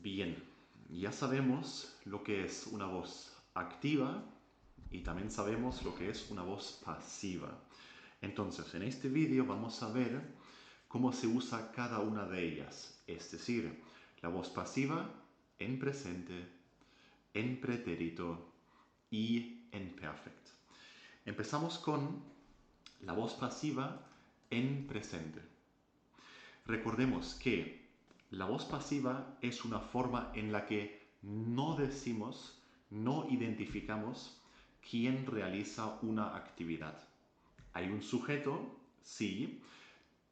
Bien, ya sabemos lo que es una voz activa y también sabemos lo que es una voz pasiva. Entonces, en este vídeo vamos a ver cómo se usa cada una de ellas, es decir, la voz pasiva en presente, en pretérito y en perfecto. Empezamos con la voz pasiva en presente. Recordemos que la voz pasiva es una forma en la que no decimos, no identificamos quién realiza una actividad. Hay un sujeto, sí,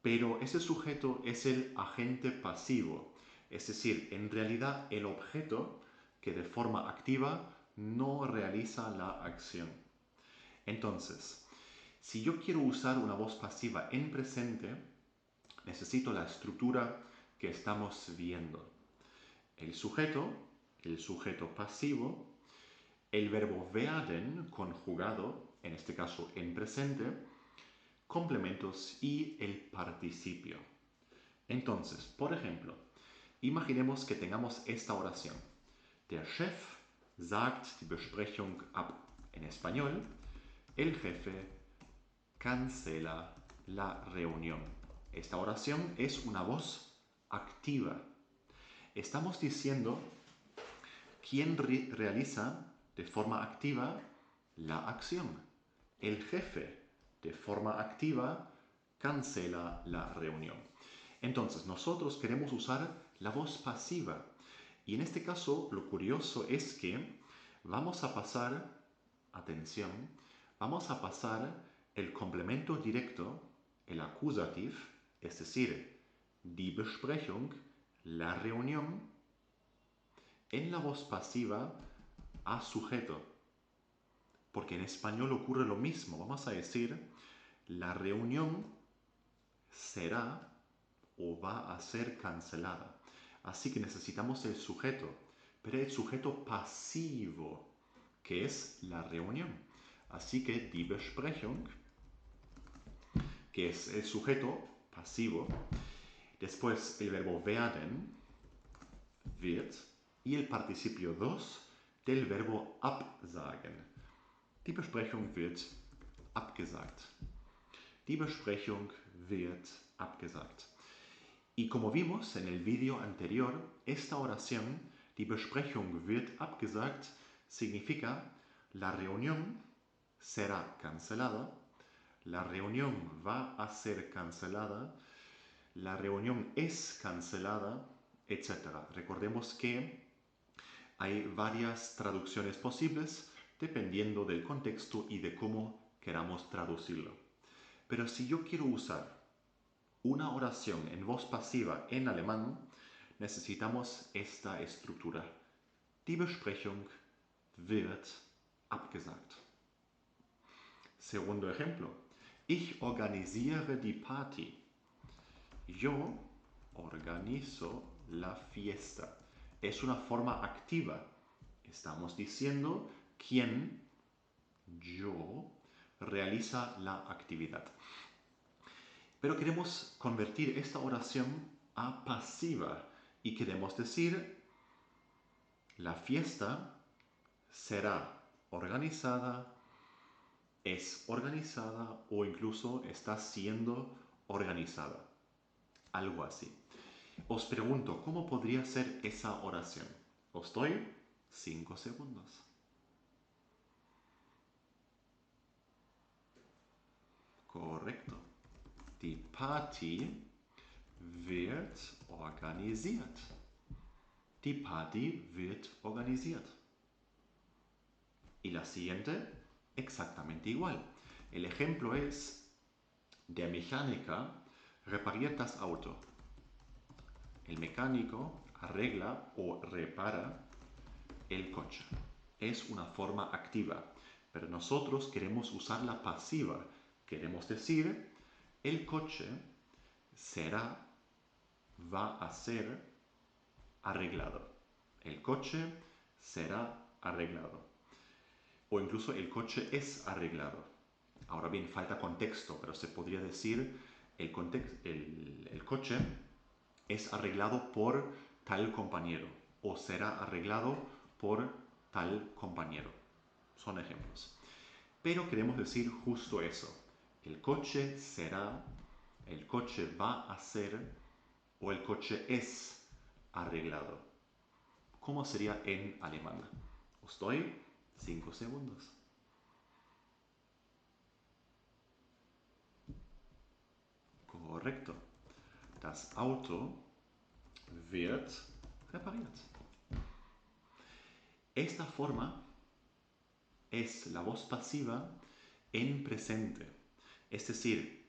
pero ese sujeto es el agente pasivo, es decir, en realidad el objeto que de forma activa no realiza la acción. Entonces, si yo quiero usar una voz pasiva en presente, necesito la estructura que estamos viendo. El sujeto pasivo, el verbo werden conjugado, en este caso en presente, complementos y el participio. Entonces, por ejemplo, imaginemos que tengamos esta oración. Der Chef sagt die Besprechung ab. En español, el jefe cancela la reunión. Esta oración es una voz activa. Estamos diciendo quién realiza de forma activa la acción. El jefe de forma activa cancela la reunión. Entonces, nosotros queremos usar la voz pasiva. Y en este caso, lo curioso es que vamos a pasar, atención, vamos a pasar el complemento directo, el accusative, es decir, die Besprechung, la reunión, en la voz pasiva a sujeto. Porque en español ocurre lo mismo. Vamos a decir, la reunión será o va a ser cancelada. Así que necesitamos el sujeto, pero el sujeto pasivo, que es la reunión. Así que die Besprechung, que es el sujeto pasivo, después el verbo werden, wird, y el participio 2 del verbo absagen. Die Besprechung wird abgesagt. Die Besprechung wird abgesagt. Y como vimos en el vídeo anterior, esta oración, die Besprechung wird abgesagt, significa la reunión será cancelada, la reunión va a ser cancelada, la reunión es cancelada, etc. Recordemos que hay varias traducciones posibles dependiendo del contexto y de cómo queramos traducirlo. Pero si yo quiero usar una oración en voz pasiva en alemán, necesitamos esta estructura. Die Besprechung wird abgesagt. Segundo ejemplo. Ich organisiere die Party. Yo organizo la fiesta. Es una forma activa. Estamos diciendo quién, yo, realiza la actividad. Pero queremos convertir esta oración a pasiva y queremos decir la fiesta será organizada, es organizada o incluso está siendo organizada. Algo así. Os pregunto, ¿cómo podría ser esa oración? Os doy 5 segundos. Correcto. Die Party wird organisiert. Die Party wird organisiert. Y la siguiente, exactamente igual. El ejemplo es, der Mechaniker repariert das Auto. El mecánico arregla o repara el coche. Es una forma activa, pero nosotros queremos usarla pasiva. Queremos decir, el coche va a ser arreglado. El coche será arreglado. O incluso el coche es arreglado. Ahora bien, falta contexto, pero se podría decir el coche es arreglado por tal compañero o será arreglado por tal compañero. Son ejemplos. Pero queremos decir justo eso. El coche será, el coche va a ser o el coche es arreglado. ¿Cómo sería en alemán? Os doy 5 segundos. Correcto. Das Auto wird repariert. Esta forma es la voz pasiva en presente. Es decir,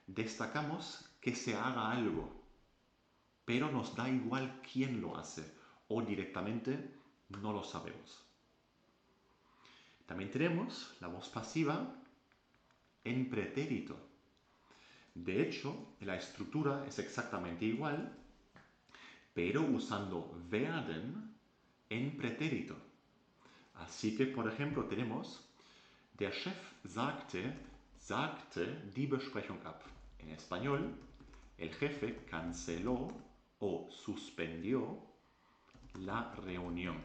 destacamos que se haga algo, pero nos da igual quién lo hace o directamente no lo sabemos. También tenemos la voz pasiva en pretérito. De hecho, la estructura es exactamente igual, pero usando werden en pretérito. Así que, por ejemplo, tenemos der Chef sagte die Besprechung ab. En español, el jefe canceló o suspendió la reunión.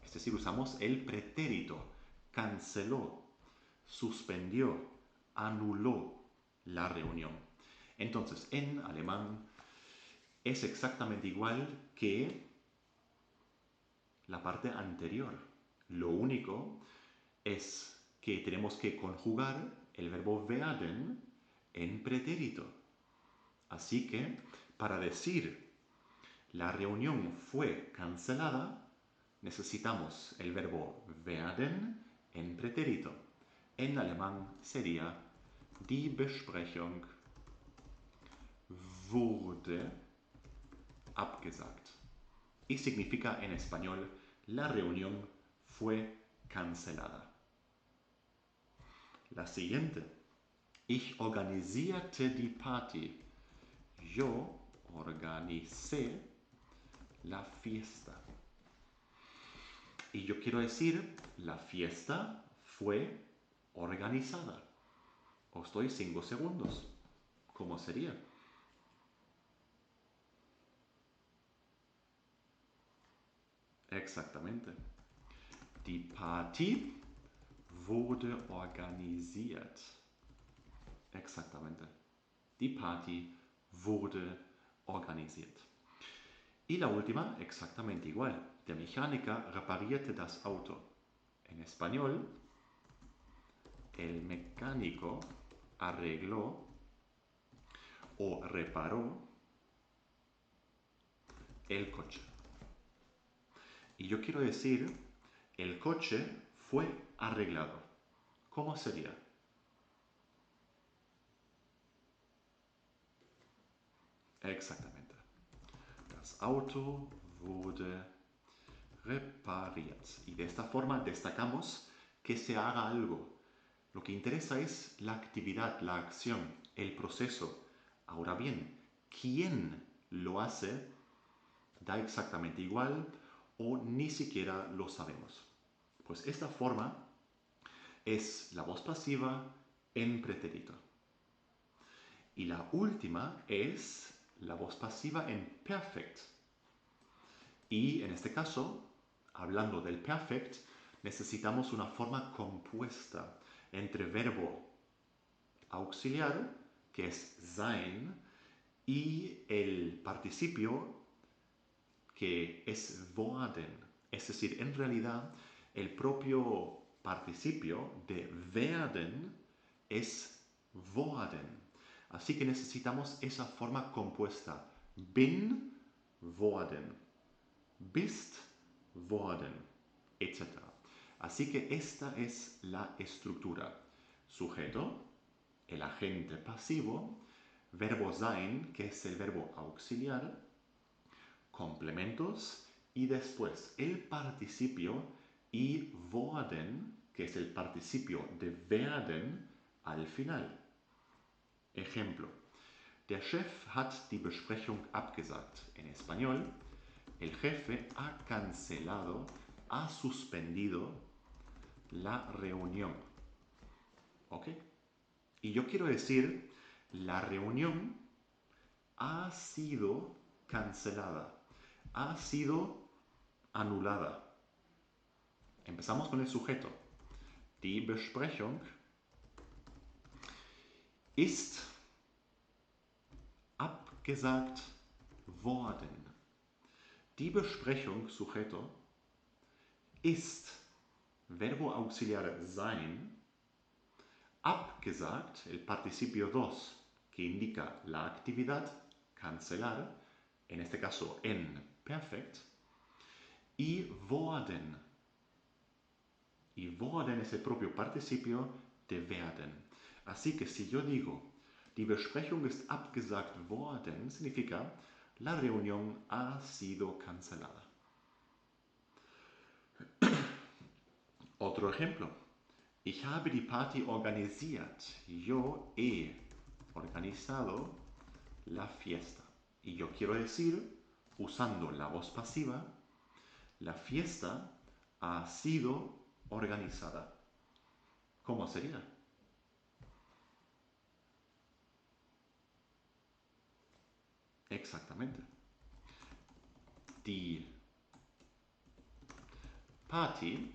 Es decir, usamos el pretérito. Canceló, suspendió, anuló la reunión. Entonces, en alemán es exactamente igual que la parte anterior. Lo único es que tenemos que conjugar el verbo werden en pretérito. Así que, para decir la reunión fue cancelada, necesitamos el verbo werden en pretérito. En alemán sería die Besprechung wurde abgesagt. Y significa en español la reunión fue cancelada. La siguiente. Ich organisierte die Party. Yo organicé la fiesta. Y yo quiero decir, la fiesta fue organizada. Os doy 5 segundos. ¿Cómo sería? Exactamente. Die Party wurde organisiert. Exactamente. Die Party wurde organisiert. Y la última, exactamente igual. Der Mechaniker reparierte das Auto. En español, el mecánico arregló o reparó el coche. Y yo quiero decir, el coche fue arreglado. ¿Cómo sería? Exactamente. Das Auto wurde repariert. Y de esta forma destacamos que se haga algo. Lo que interesa es la actividad, la acción, el proceso. Ahora bien, ¿quién lo hace? Da exactamente igual o ni siquiera lo sabemos. Pues esta forma es la voz pasiva en pretérito. Y la última es la voz pasiva en perfect. Y en este caso, hablando del perfect, necesitamos una forma compuesta entre verbo auxiliar, que es sein, y el participio, que es worden. Es decir, en realidad, el propio participio de werden es worden. Así que necesitamos esa forma compuesta. Bin worden, bist worden, etc. Así que esta es la estructura. Sujeto, el agente pasivo, verbo sein, que es el verbo auxiliar, complementos y después el participio y worden, que es el participio de werden al final. Ejemplo. Der Chef hat die Besprechung abgesagt. En español, el jefe ha cancelado, ha suspendido la reunión. ¿Ok? Y yo quiero decir, la reunión ha sido cancelada. ha sido anulada. Empezamos con el sujeto. Die Besprechung ist abgesagt worden. Die Besprechung, sujeto, ist, verbo auxiliar sein, abgesagt, el participio dos, que indica la actividad, cancelar, en este caso en perfect, y worden. Y worden es el propio participio de werden. Así que si yo digo, die Besprechung ist abgesagt worden, significa, la reunión ha sido cancelada. Otro ejemplo. Ich habe die Party organisiert. Yo he organizado la fiesta. Y yo quiero decir, usando la voz pasiva, la fiesta ha sido organizada. ¿Cómo sería? Exactamente. Die Party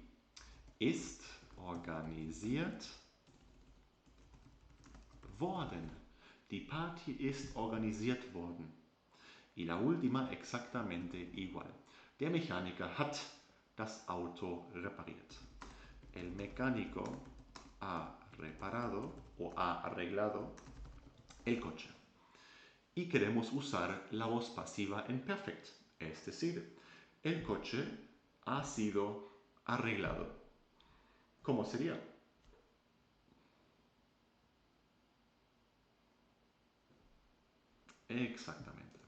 ist organisiert worden. Die Party ist organisiert worden. Y la última exactamente igual. Der Mechaniker hat das Auto repariert. El mecánico ha reparado o ha arreglado el coche. Y queremos usar la voz pasiva en perfect, es decir, el coche ha sido arreglado. ¿Cómo sería? Exactamente.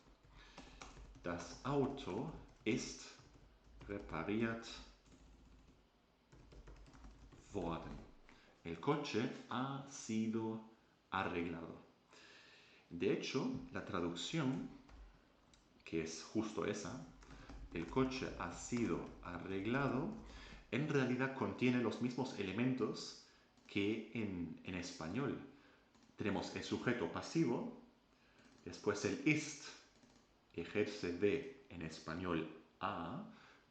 Das Auto ist repariert worden. El coche ha sido arreglado. De hecho, la traducción, que es justo esa, el coche ha sido arreglado, en realidad contiene los mismos elementos que en español. Tenemos el sujeto pasivo, después el ist, que ejerce de, en español, a,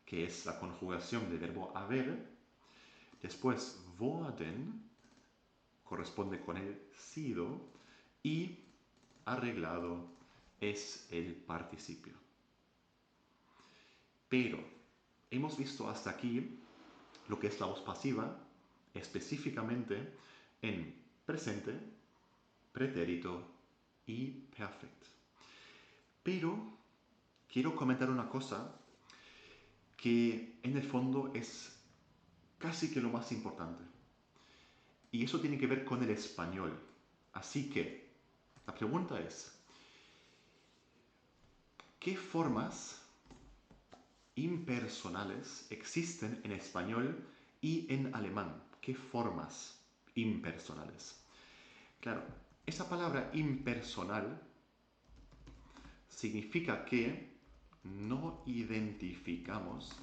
que es la conjugación del verbo haber. Después worden, corresponde con el sido, y arreglado es el participio. Pero hemos visto hasta aquí lo que es la voz pasiva, específicamente en presente, pretérito y perfect. Pero quiero comentar una cosa que en el fondo es casi que lo más importante. Y eso tiene que ver con el español. Así que la pregunta es, ¿qué formas impersonales existen en español y en alemán? ¿Qué formas impersonales? Claro, esa palabra impersonal significa que no identificamos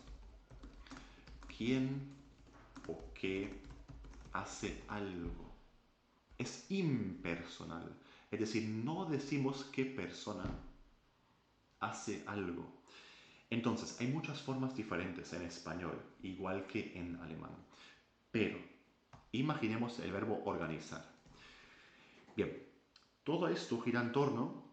quién o qué hace algo. Es impersonal, es decir, no decimos qué persona hace algo. Entonces, hay muchas formas diferentes en español, igual que en alemán. Pero, imaginemos el verbo organizar. Bien, todo esto gira en torno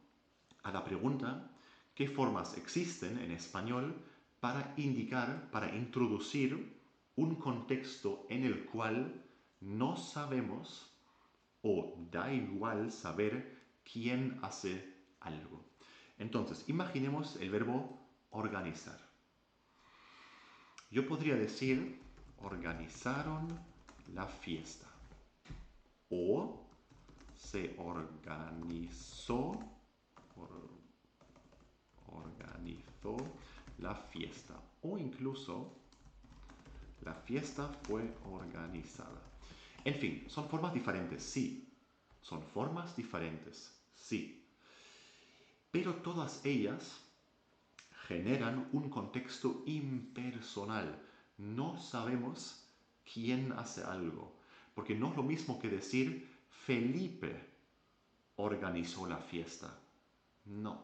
a la pregunta, ¿qué formas existen en español para indicar, para introducir un contexto en el cual no sabemos o da igual saber quién hace algo? Entonces, imaginemos el verbo organizar. Yo podría decir, organizaron la fiesta. O se organizó la fiesta. O incluso, la fiesta fue organizada. En fin, son formas diferentes, sí. Son formas diferentes, sí. Pero todas ellas generan un contexto impersonal. No sabemos quién hace algo. Porque no es lo mismo que decir Felipe organizó la fiesta. No.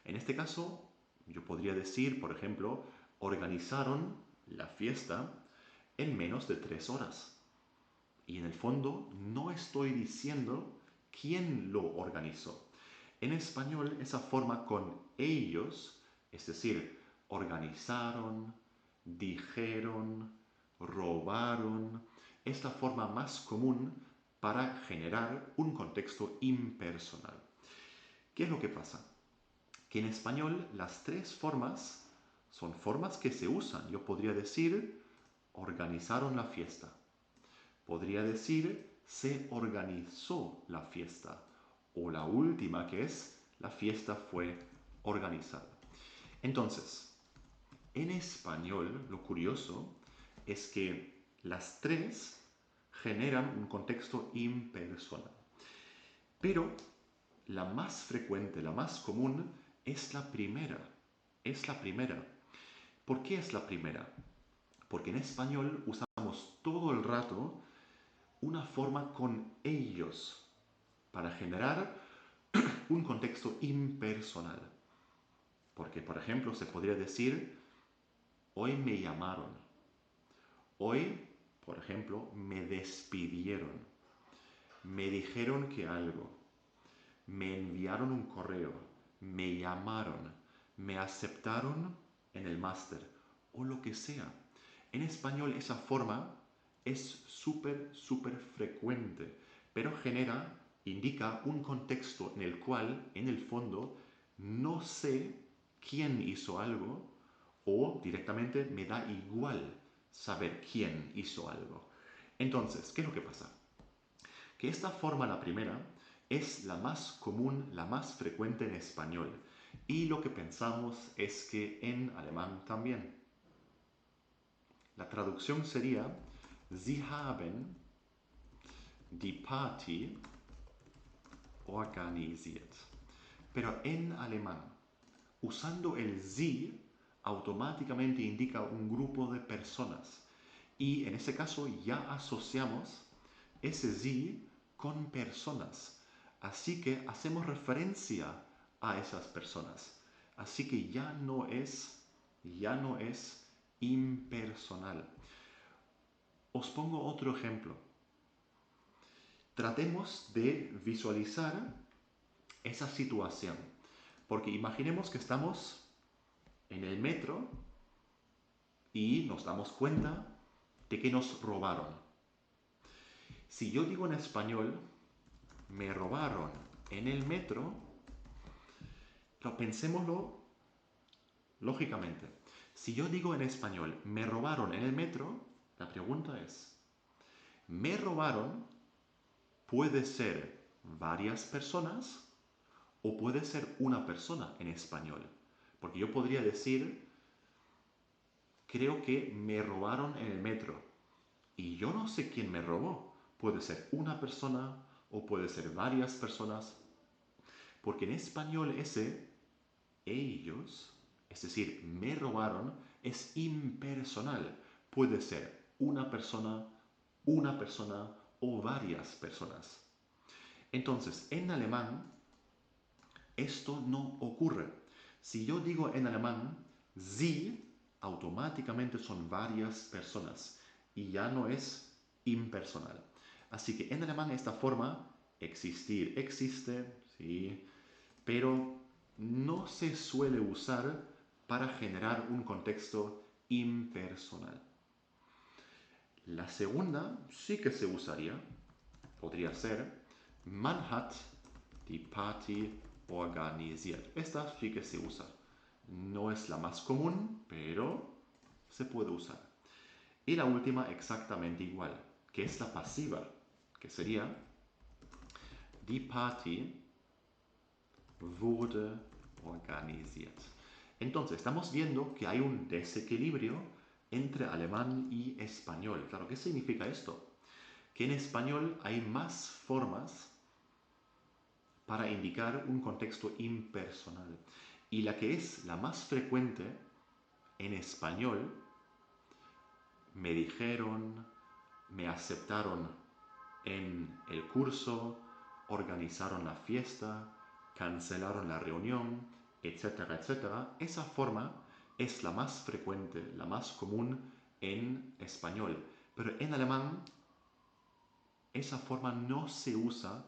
En este caso, Yo podría decir, por ejemplo, organizaron la fiesta en menos de 3 horas. Y en el fondo no estoy diciendo quién lo organizó. En español, esa forma con ellos, es decir, organizaron, dijeron, robaron, es la forma más común para generar un contexto impersonal. ¿Qué es lo que pasa? Que en español las tres formas son formas que se usan. Yo podría decir, organizaron la fiesta. Podría decir, se organizó la fiesta. O la última que es, la fiesta fue organizada. Entonces, en español, lo curioso es que las tres generan un contexto impersonal. Pero la más frecuente, la más común, es la primera. Es la primera. ¿Por qué es la primera? Porque en español usamos todo el rato una forma con ellos para generar un contexto impersonal. Porque, por ejemplo, se podría decir, hoy me llamaron. Hoy, por ejemplo, me despidieron. Me dijeron que algo. Me enviaron un correo. Me llamaron. Me aceptaron en el máster. O lo que sea. En español esa forma es súper frecuente, pero indica un contexto en el cual, en el fondo, no sé quién hizo algo o directamente me da igual saber quién hizo algo. Entonces, ¿qué es lo que pasa? Que esta forma, la primera, es la más común, la más frecuente en español. Y lo que pensamos es que en alemán también. La traducción sería, Sie haben die Party organisiert. Pero en alemán, usando el Sie, automáticamente indica un grupo de personas. Y en ese caso ya asociamos ese Sie con personas. Así que hacemos referencia a esas personas. Así que ya no es impersonal. Os pongo otro ejemplo. Tratemos de visualizar esa situación. Porque imaginemos que estamos en el metro y nos damos cuenta de que nos robaron. Si yo digo en español, me robaron en el metro, pensémoslo lógicamente. Si yo digo en español, me robaron en el metro, la pregunta es, ¿me robaron puede ser varias personas o puede ser una persona en español? Porque yo podría decir, creo que me robaron en el metro y yo no sé quién me robó. Puede ser una persona o puede ser varias personas. Porque en español ese, ellos, es decir, me robaron, es impersonal. Puede ser una persona o varias personas. Entonces, en alemán, esto no ocurre. Si yo digo en alemán, sie, automáticamente son varias personas y ya no es impersonal. Así que en alemán esta forma, existir, existe, sí, pero no se suele usar para generar un contexto impersonal. La segunda sí que se usaría, podría ser, man hat die Party organisiert. Esta sí que se usa. No es la más común, pero se puede usar. Y la última exactamente igual, que es la pasiva, que sería die Party wurde organisiert. Entonces, estamos viendo que hay un desequilibrio entre alemán y español. Claro, ¿qué significa esto? Que en español hay más formas para indicar un contexto impersonal. Y la que es la más frecuente en español, me dijeron, me aceptaron en el curso, organizaron la fiesta, cancelaron la reunión, etcétera, etcétera, esa forma es la más frecuente, la más común en español. Pero en alemán esa forma no se usa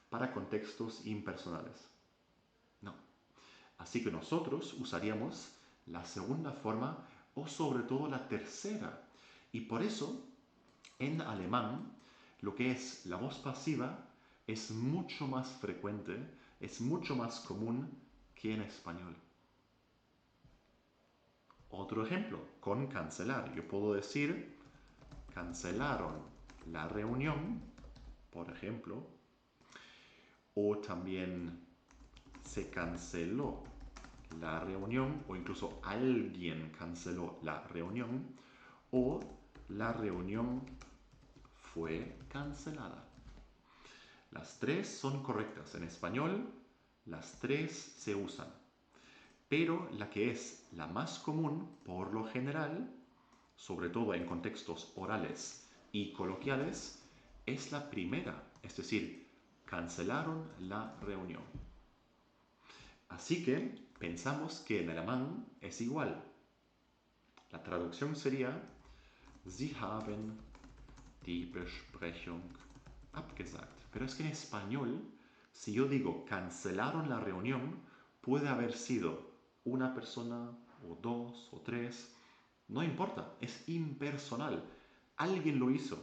para contextos impersonales. No. Así que nosotros usaríamos la segunda forma o sobre todo la tercera. Y por eso, en alemán, lo que es la voz pasiva es mucho más frecuente, es mucho más común que en español. Otro ejemplo, con cancelar. Yo puedo decir, cancelaron la reunión, por ejemplo, o también se canceló la reunión, o incluso alguien canceló la reunión, o la reunión fue cancelada. Las tres son correctas. En español, las tres se usan. Pero la que es la más común, por lo general, sobre todo en contextos orales y coloquiales, es la primera, es decir, cancelaron la reunión. Así que pensamos que en alemán es igual. La traducción sería: Sie haben die Besprechung abgesagt. Pero es que en español, si yo digo cancelaron la reunión, puede haber sido una persona o dos o tres. No importa, es impersonal. Alguien lo hizo,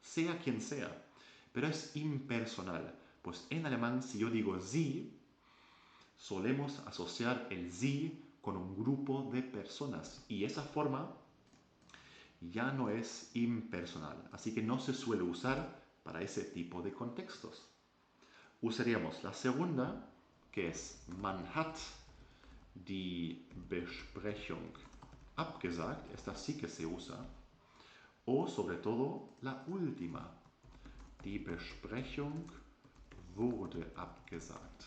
sea quien sea, pero es impersonal. Pues en alemán, si yo digo Sie, solemos asociar el Sie con un grupo de personas y esa forma ya no es impersonal, así que no se suele usar para ese tipo de contextos. Usaríamos la segunda, que es man hat die Besprechung abgesagt, esta sí que se usa, o sobre todo la última, die Besprechung wurde abgesagt,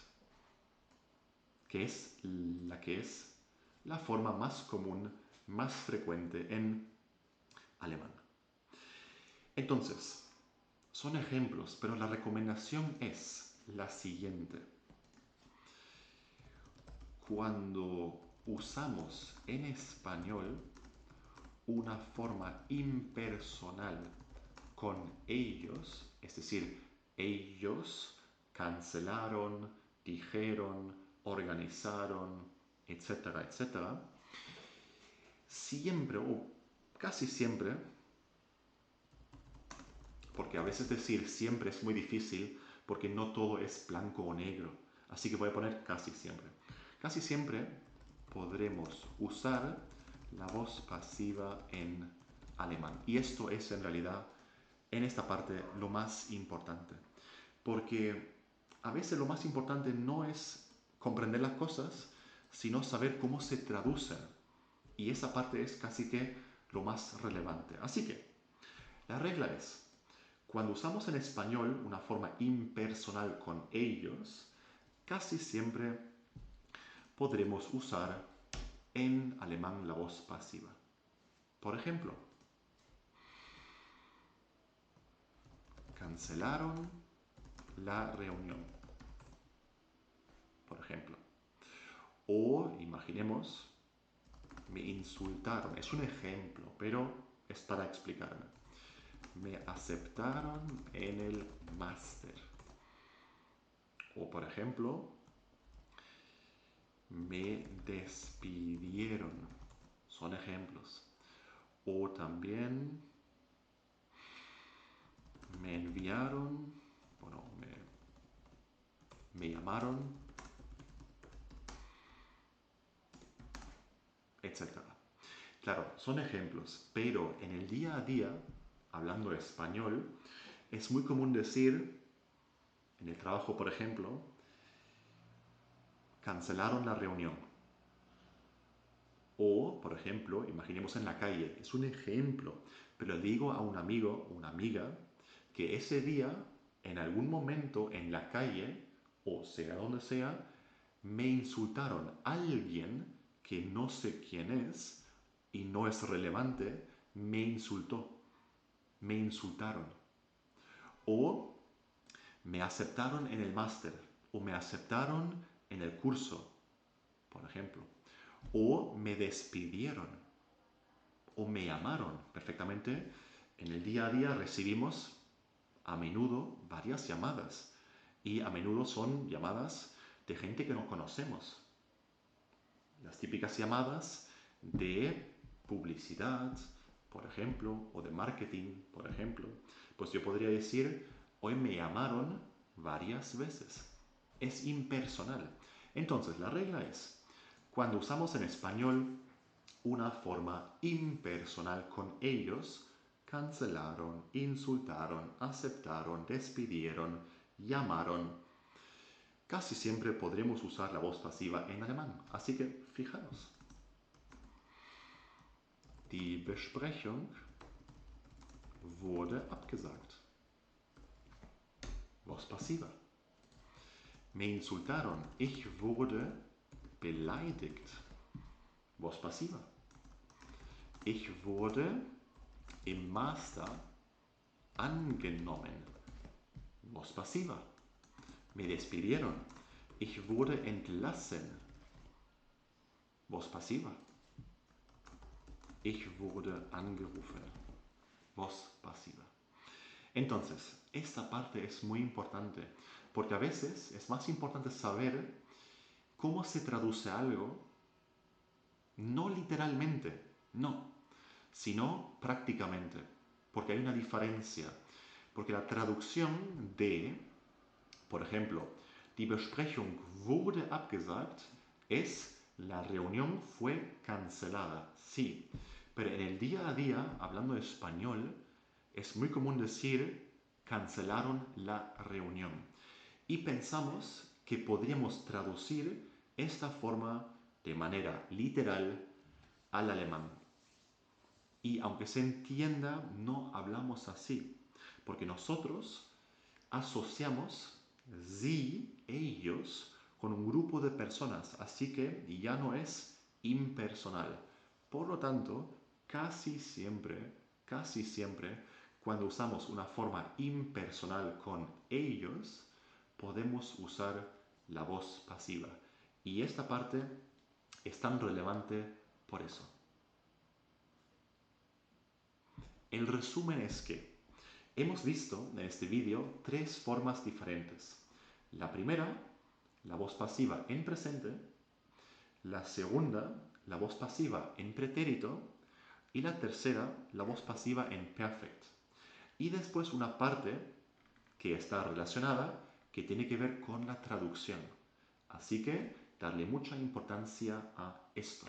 que es la forma más común, más frecuente en alemán. Entonces, son ejemplos, pero la recomendación es la siguiente. Cuando usamos en español una forma impersonal con ellos, es decir, ellos cancelaron, dijeron, organizaron, etcétera, etcétera, siempre o casi siempre, porque a veces decir siempre es muy difícil porque no todo es blanco o negro, así que voy a poner casi siempre. Casi siempre podremos usar la voz pasiva en alemán. Y esto es en realidad, en esta parte, lo más importante. Porque a veces lo más importante no es comprender las cosas, sino saber cómo se traducen. Y esa parte es casi que lo más relevante. Así que, la regla es, cuando usamos en español una forma impersonal con ellos, casi siempre podremos usar en alemán la voz pasiva. Por ejemplo, cancelaron la reunión, por ejemplo. O imaginemos, me insultaron. Es un ejemplo, pero es para explicarme. Me aceptaron en el máster. O por ejemplo, me despidieron. Son ejemplos. O también me enviaron, bueno, me llamaron, etc. Claro, son ejemplos, pero en el día a día, hablando español, es muy común decir, en el trabajo, por ejemplo, cancelaron la reunión. O, por ejemplo, imaginemos en la calle, es un ejemplo, pero le digo a un amigo o una amiga que ese día, en algún momento en la calle, o sea donde sea, me insultaron. Alguien que no sé quién es y no es relevante, me insultó. Me insultaron. O me aceptaron en el máster, o me aceptaron en el curso, por ejemplo. O me despidieron. O me llamaron. Perfectamente, en el día a día recibimos a menudo varias llamadas. Y a menudo son llamadas de gente que no conocemos. Las típicas llamadas de publicidad, por ejemplo, o de marketing, por ejemplo. Pues yo podría decir, hoy me llamaron varias veces. Es impersonal. Entonces, la regla es, cuando usamos en español una forma impersonal con ellos, cancelaron, insultaron, aceptaron, despidieron, llamaron, casi siempre podremos usar la voz pasiva en alemán. Así que, fijaros. Die Besprechung wurde abgesagt. Voz pasiva. Me insultaron. Ich wurde beleidigt. Voz pasiva. Ich wurde im Master angenommen. Voz pasiva. Me despidieron. Ich wurde entlassen. Voz pasiva. Ich wurde angerufen. Voz pasiva. Entonces, esta parte es muy importante, porque a veces es más importante saber cómo se traduce algo, no literalmente, no, sino prácticamente, porque hay una diferencia. Porque la traducción de, por ejemplo, die Besprechung wurde abgesagt, es la reunión fue cancelada, sí. Pero en el día a día, hablando español, es muy común decir cancelaron la reunión. Y pensamos que podríamos traducir esta forma de manera literal al alemán. Y aunque se entienda, no hablamos así, porque nosotros asociamos sie, ellos, con un grupo de personas, así que ya no es impersonal. Por lo tanto, casi siempre, cuando usamos una forma impersonal con ellos, podemos usar la voz pasiva. Y esta parte es tan relevante por eso. El resumen es que hemos visto en este vídeo 3 formas diferentes. La primera, la voz pasiva en presente. La segunda, la voz pasiva en pretérito. Y la tercera, la voz pasiva en perfect. Y después una parte que está relacionada, que tiene que ver con la traducción. Así que darle mucha importancia a esto.